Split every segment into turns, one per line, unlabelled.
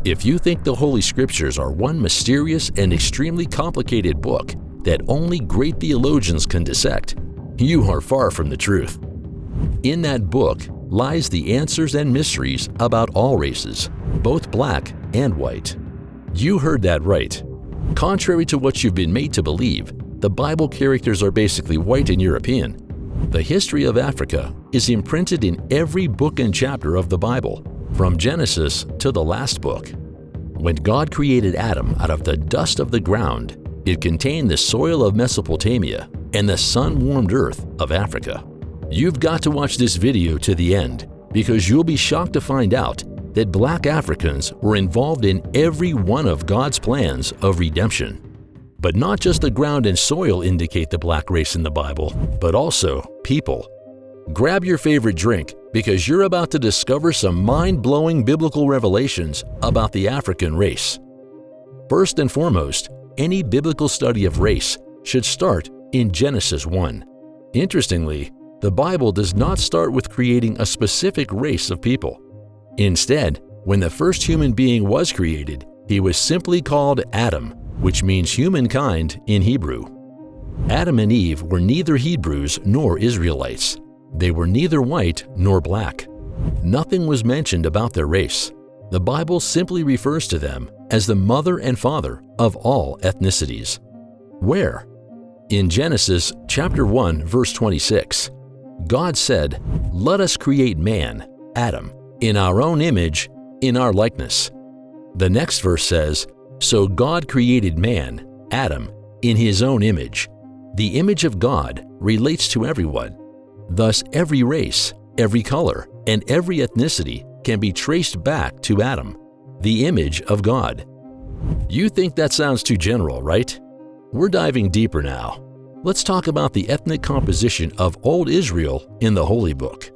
If you think the Holy Scriptures are one mysterious and extremely complicated book that only great theologians can dissect, you are far from the truth. In that book lies the answers and mysteries about all races, both black and white. You heard that right. Contrary to what you've been made to believe, the Bible characters are basically white and European. The history of Africa is imprinted in every book and chapter of the Bible, from Genesis to the last book. When God created Adam out of the dust of the ground, it contained the soil of Mesopotamia and the sun-warmed earth of Africa. You've got to watch this video to the end because you'll be shocked to find out that black Africans were involved in every one of God's plans of redemption. But not just the ground and soil indicate the black race in the Bible, but also people. Grab your favorite drink because you're about to discover some mind-blowing biblical revelations about the African race. First and foremost, any biblical study of race should start in Genesis 1. Interestingly, the Bible does not start with creating a specific race of people. Instead, when the first human being was created, he was simply called Adam, which means humankind in Hebrew. Adam and Eve were neither Hebrews nor Israelites. They were neither white nor black. Nothing was mentioned about their race. The Bible simply refers to them as the mother and father of all ethnicities. Where? In Genesis chapter 1, verse 26, God said, "Let us create man, Adam, in our own image, in our likeness." The next verse says, "So God created man, Adam, in his own image." The image of God relates to everyone. Thus, every race, every color, and every ethnicity can be traced back to Adam, the image of God. You think that sounds too general, right? We're diving deeper now. Let's talk about the ethnic composition of Old Israel in the Holy Book.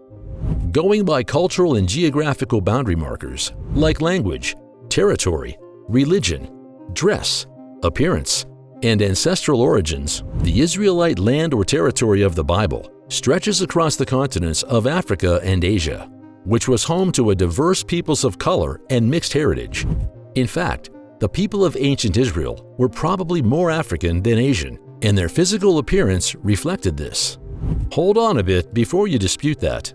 Going by cultural and geographical boundary markers like language, territory, religion, dress, appearance, and ancestral origins, the Israelite land or territory of the Bible stretches across the continents of Africa and Asia, which was home to a diverse peoples of color and mixed heritage. In fact, the people of ancient Israel were probably more African than Asian, and their physical appearance reflected this. Hold on a bit before you dispute that.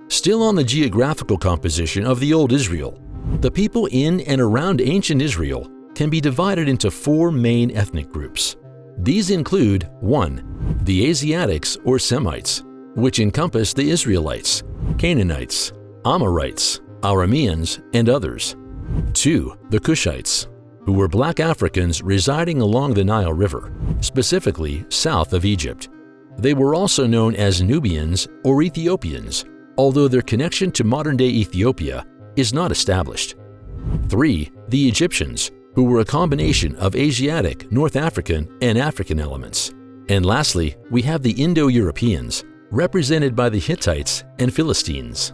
Still on the geographical composition of the Old Israel, the people in and around ancient Israel can be divided into four main ethnic groups. These include 1. The Asiatics or Semites, which encompass the Israelites, Canaanites, Amorites, Arameans, and others. 2. The Cushites, who were black Africans residing along the Nile River, specifically south of Egypt. They were also known as Nubians or Ethiopians, although their connection to modern-day Ethiopia is not established. 3. The Egyptians, who were a combination of Asiatic, North African, and African elements. And lastly, we have the Indo-Europeans, represented by the Hittites and Philistines.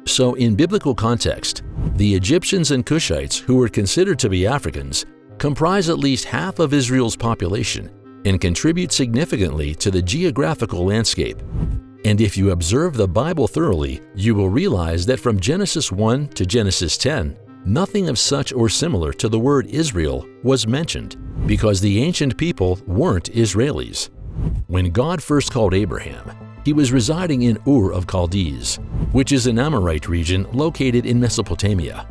So in biblical context, the Egyptians and Cushites, who were considered to be Africans, comprise at least half of Israel's population and contribute significantly to the geographical landscape. And if you observe the Bible thoroughly, you will realize that from Genesis 1 to Genesis 10, nothing of such or similar to the word Israel was mentioned, because the ancient people weren't Israelis. When God first called Abraham, he was residing in Ur of Chaldees, which is an Amorite region located in Mesopotamia.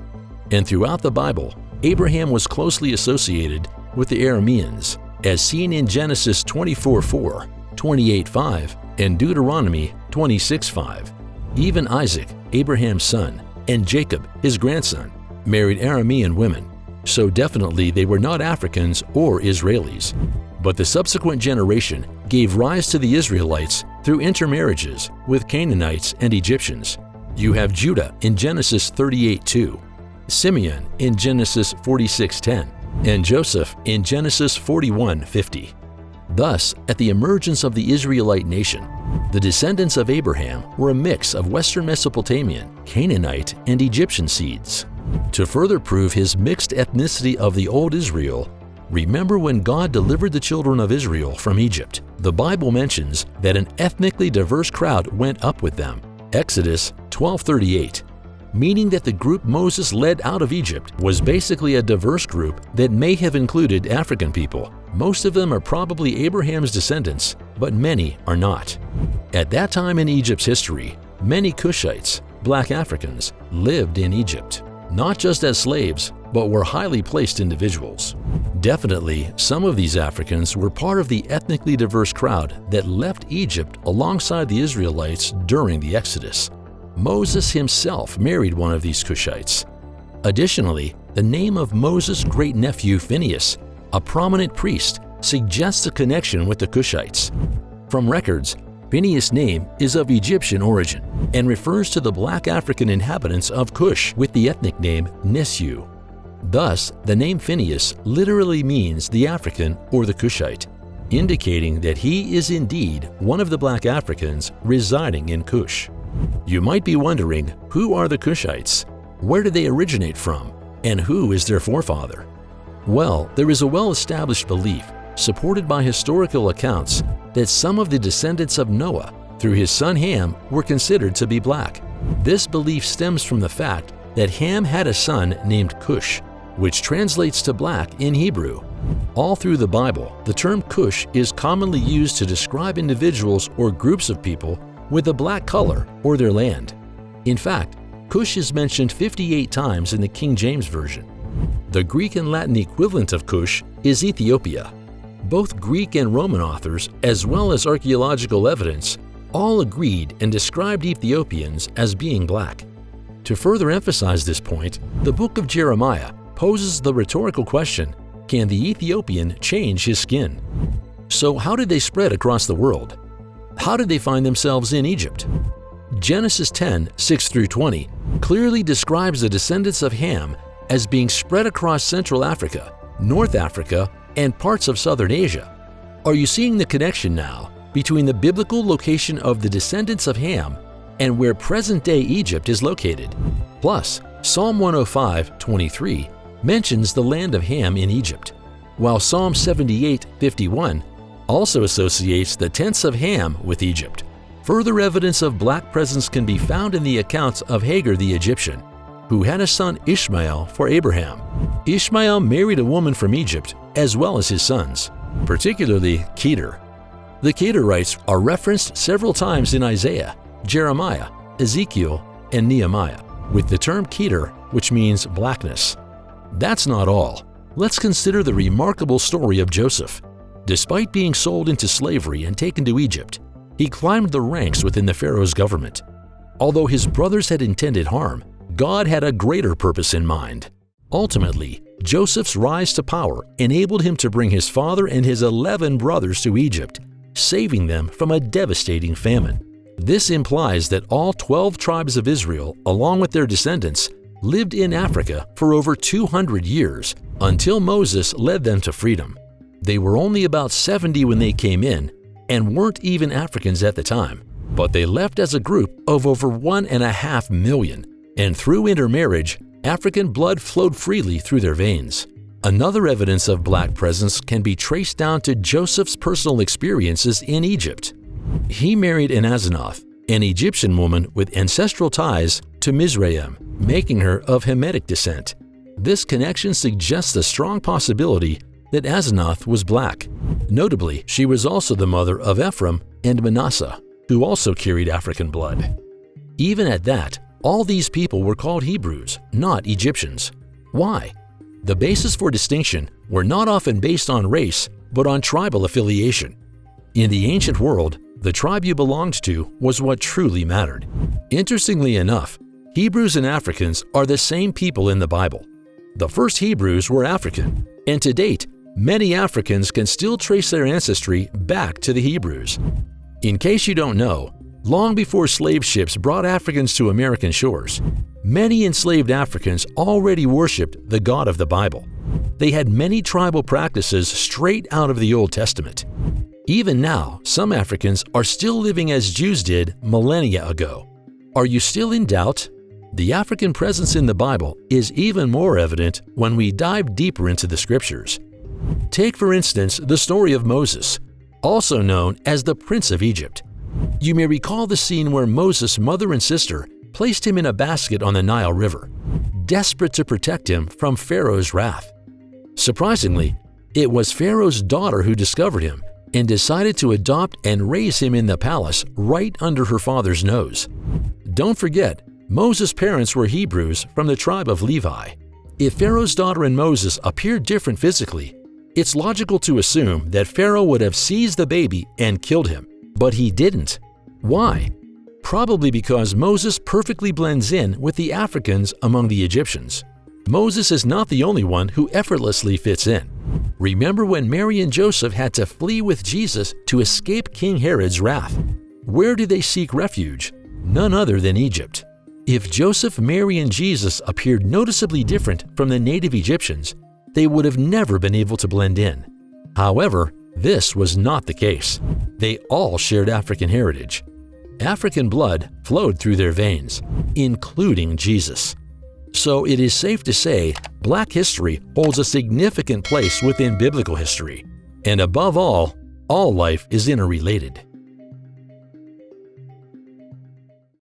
And throughout the Bible, Abraham was closely associated with the Arameans, as seen in Genesis 24:4, 28:5, and Deuteronomy 26:5. Even Isaac, Abraham's son, and Jacob, his grandson, married Aramean women, so definitely they were not Africans or Israelis. But the subsequent generation gave rise to the Israelites through intermarriages with Canaanites and Egyptians. You have Judah in Genesis 38:2, Simeon in Genesis 46:10, and Joseph in Genesis 41:50. Thus, at the emergence of the Israelite nation, the descendants of Abraham were a mix of Western Mesopotamian, Canaanite, and Egyptian seeds. To further prove his mixed ethnicity of the Old Israel, remember when God delivered the children of Israel from Egypt, the Bible mentions that an ethnically diverse crowd went up with them. Exodus 12:38. meaning that the group Moses led out of Egypt was basically a diverse group that may have included African people. Most of them are probably Abraham's descendants, but many are not. At that time in Egypt's history, many Cushites, black Africans, lived in Egypt, not just as slaves, but were highly placed individuals. Definitely, some of these Africans were part of the ethnically diverse crowd that left Egypt alongside the Israelites during the Exodus. Moses himself married one of these Cushites. Additionally, the name of Moses' great-nephew Phinehas, a prominent priest, suggests a connection with the Cushites. From records, Phinehas' name is of Egyptian origin and refers to the black African inhabitants of Cush with the ethnic name Nisyu. Thus, the name Phinehas literally means the African or the Cushite, indicating that he is indeed one of the black Africans residing in Cush. You might be wondering, who are the Cushites? Where did they originate from? And who is their forefather? Well, there is a well-established belief, supported by historical accounts, that some of the descendants of Noah, through his son Ham, were considered to be black. This belief stems from the fact that Ham had a son named Cush, which translates to black in Hebrew. All through the Bible, the term Cush is commonly used to describe individuals or groups of people with a black color or their land. In fact, Cush is mentioned 58 times in the King James Version. The Greek and Latin equivalent of Cush is Ethiopia. Both Greek and Roman authors, as well as archaeological evidence, all agreed and described Ethiopians as being black. To further emphasize this point, the book of Jeremiah poses the rhetorical question, can the Ethiopian change his skin? So how did they spread across the world? How did they find themselves in Egypt? Genesis 10:6-20 clearly describes the descendants of Ham as being spread across Central Africa, North Africa, and parts of Southern Asia. Are you seeing the connection now between the biblical location of the descendants of Ham and where present-day Egypt is located? Plus, Psalm 105:23 mentions the land of Ham in Egypt, while Psalm 78:51 also associates the tents of Ham with Egypt. Further evidence of black presence can be found in the accounts of Hagar the Egyptian, who had a son Ishmael for Abraham. Ishmael married a woman from Egypt as well as his sons, particularly Kedar. The Kedarites are referenced several times in Isaiah, Jeremiah, Ezekiel, and Nehemiah, with the term Kedar, which means blackness. That's not all. Let's consider the remarkable story of Joseph. Despite being sold into slavery and taken to Egypt, he climbed the ranks within the Pharaoh's government. Although his brothers had intended harm, God had a greater purpose in mind. Ultimately, Joseph's rise to power enabled him to bring his father and his 11 brothers to Egypt, saving them from a devastating famine. This implies that all 12 tribes of Israel, along with their descendants, lived in Africa for over 200 years until Moses led them to freedom. They were only about 70 when they came in and weren't even Africans at the time, but they left as a group of over 1.5 million, and through intermarriage, African blood flowed freely through their veins. Another evidence of black presence can be traced down to Joseph's personal experiences in Egypt. He married an Asenath, an Egyptian woman with ancestral ties to Mizraim, making her of Hamitic descent. This connection suggests a strong possibility that Asenath was black. Notably, she was also the mother of Ephraim and Manasseh, who also carried African blood. Even at that, all these people were called Hebrews, not Egyptians. Why? The basis for distinction were not often based on race, but on tribal affiliation. In the ancient world, the tribe you belonged to was what truly mattered. Interestingly enough, Hebrews and Africans are the same people in the Bible. The first Hebrews were African, and to date, many Africans can still trace their ancestry back to the Hebrews. In case you don't know, long before slave ships brought Africans to American shores, many enslaved Africans already worshipped the God of the Bible. They had many tribal practices straight out of the Old Testament. Even now, some Africans are still living as Jews did millennia ago. Are you still in doubt? The African presence in the Bible is even more evident when we dive deeper into the scriptures. Take, for instance, the story of Moses, also known as the Prince of Egypt. You may recall the scene where Moses' mother and sister placed him in a basket on the Nile River, desperate to protect him from Pharaoh's wrath. Surprisingly, it was Pharaoh's daughter who discovered him and decided to adopt and raise him in the palace right under her father's nose. Don't forget, Moses' parents were Hebrews from the tribe of Levi. If Pharaoh's daughter and Moses appeared different physically, it's logical to assume that Pharaoh would have seized the baby and killed him, but he didn't. Why? Probably because Moses perfectly blends in with the Africans among the Egyptians. Moses is not the only one who effortlessly fits in. Remember when Mary and Joseph had to flee with Jesus to escape King Herod's wrath? Where did they seek refuge? None other than Egypt. If Joseph, Mary, and Jesus appeared noticeably different from the native Egyptians, they would have never been able to blend in. However, this was not the case. They all shared African heritage. African blood flowed through their veins, including Jesus. So it is safe to say Black history holds a significant place within biblical history. And above all life is interrelated.